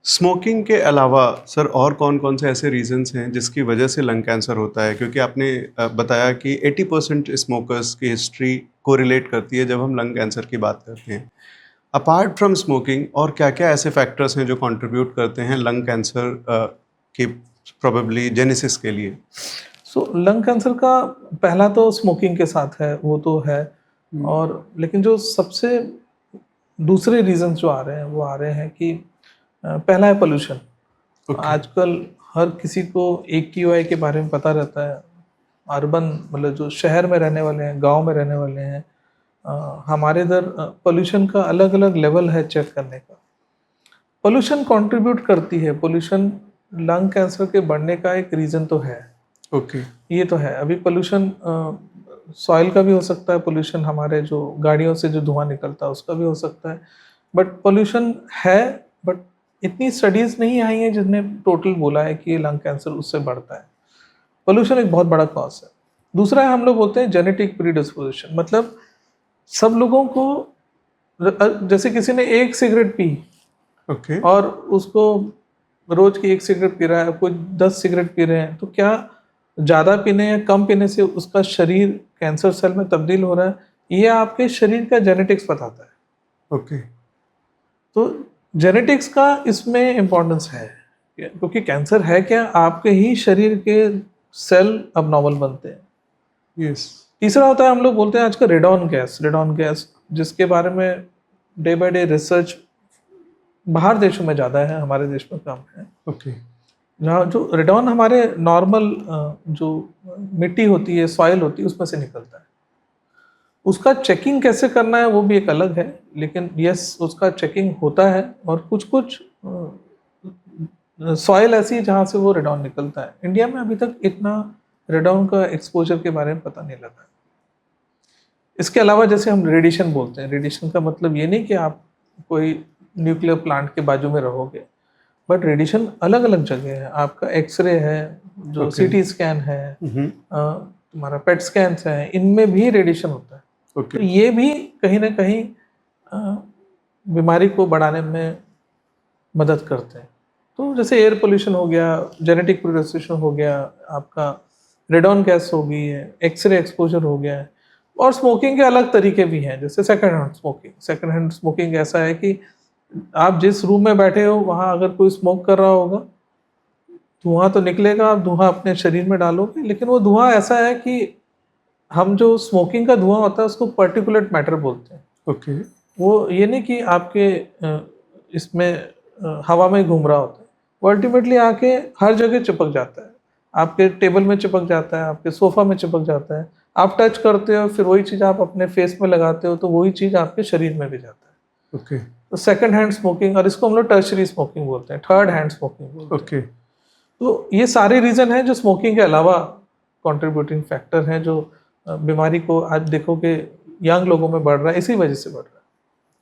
Smoking के अलावा sir और कौन-कौन से ऐसे रीज़न्स हैं जिसकी वजह से लंग कैंसर होता है? क्योंकि आपने बताया कि 80% स्मोकर्स की हिस्ट्री कोरिलेट करती है जब हम लंग कैंसर की बात करते हैं। अपार्ट फ्रॉम स्मोकिंग और क्या-क्या ऐसे फैक्टर्स हैं जो कंट्रीब्यूट करते हैं लंग कैंसर की प्रोबेबली जेनेसिस के लिए? लंग कैंसर का पहला तो स्मोकिंग के साथ है, वो तो है। और लेकिन जो सबसे दूसरे रीजंस जो आ रहे हैं वो आ रहे हैं कि पहला है पोल्यूशन। ओके, आजकल हर किसी को AQI के बारे में पता रहता है। अर्बन मतलब जो शहर में रहने वाले हैं, गांव में रहने वाले हैं, हमारे इधर पोल्यूशन का अलग अलग लेवल है चेक करने का। पोल्यूशन कंट्रीब्यूट करती है, पोल्यूशन लंग कैंसर के बढ़ने का एक रीज़न तो है। ओके, ये तो है। अभी पोल्यूशन सॉइल का भी हो सकता है, पोल्यूशन हमारे जो गाड़ियों से जो धुआं निकलता है उसका भी हो सकता है। बट पोल्यूशन है, बट इतनी स्टडीज़ नहीं आई हैं जिसने टोटल बोला है कि ये लंग कैंसर उससे बढ़ता है। पोल्यूशन एक बहुत बड़ा कॉज है। दूसरा है, हम लोग बोलते हैं जेनेटिक प्रीडिस्पोजिशन, मतलब सब लोगों को जैसे किसी ने एक सिगरेट पी ओके, और उसको रोज की एक सिगरेट पी रहा है, कोई 10 सिगरेट पी रहे हैं, तो क्या ज़्यादा पीने या कम पीने से उसका शरीर कैंसर सेल में तब्दील हो रहा है? ये आपके शरीर का जेनेटिक्स बताता है। ओके, तो जेनेटिक्स का इसमें इम्पोर्टेंस है, क्योंकि कैंसर है क्या, आपके ही शरीर के सेल अब नॉर्मल बनते हैं। यस, तीसरा होता है, हम लोग बोलते हैं आजकल रेडॉन गैस, जिसके बारे में डे बाय डे रिसर्च बाहर देशों में ज़्यादा है, हमारे देश में कम है। ओके, जहाँ जो रेडॉन हमारे नॉर्मल जो मिट्टी होती है, सॉइल होती है, उसमें से निकलता है। उसका चेकिंग कैसे करना है वो भी एक अलग है, लेकिन यस, उसका चेकिंग होता है। और कुछ कुछ सॉइल ऐसी है जहाँ से वो रेडॉन निकलता है। इंडिया में अभी तक इतना रेडॉन का एक्सपोजर के बारे में पता नहीं लगा। इसके अलावा जैसे हम रेडिएशन बोलते हैं, रेडिएशन का मतलब ये नहीं कि आप कोई न्यूक्लियर प्लांट के बाजू में रहोगे, बट रेडिएशन अलग अलग जगह है। आपका एक्सरे है, जो ओके, CT स्कैन है, हम्म, तुम्हारा पेट स्कैन है, इनमें भी रेडिएशन होता है। ओके, तो ये भी कहीं ना कहीं बीमारी को बढ़ाने में मदद करते हैं। तो जैसे एयर पोल्यूशन हो गया, जेनेटिक प्रीडिस्पोजिशन हो गया, आपका रेडॉन गैस हो गई है, एक्सरे एक्सपोजर हो गया है। और स्मोकिंग के अलग तरीके भी हैं, जैसे second hand smoking. Second hand smoking ऐसा है कि आप जिस रूम में बैठे हो वहाँ अगर कोई स्मोक कर रहा होगा, धुआं तो निकलेगा, आप धुआं अपने शरीर में डालोगे, लेकिन वो धुआं ऐसा है कि हम जो स्मोकिंग का धुआं होता है उसको पर्टिकुलेट मैटर बोलते हैं। ओके, वो ये नहीं कि आपके इसमें हवा में घूम रहा होता है, वो अल्टीमेटली आके हर जगह चिपक जाता है। आपके टेबल में चिपक जाता है, आपके सोफा में चिपक जाता है। आप टच करते हो, फिर वही चीज़ आप अपने फेस में लगाते हो, तो वही चीज़ आपके शरीर में भी जाता है। ओके, तो सेकंड हैंड स्मोकिंग, और इसको हम लोग टर्शरी स्मोकिंग बोलते हैं, थर्ड हैंड स्मोकिंग बोलते हैं। ओके, तो ये सारे रीज़न हैं जो स्मोकिंग के अलावा कंट्रीब्यूटिंग फैक्टर हैं, जो बीमारी को आज देखो कि यंग लोगों में बढ़ रहा है, इसी वजह से बढ़ रहा है।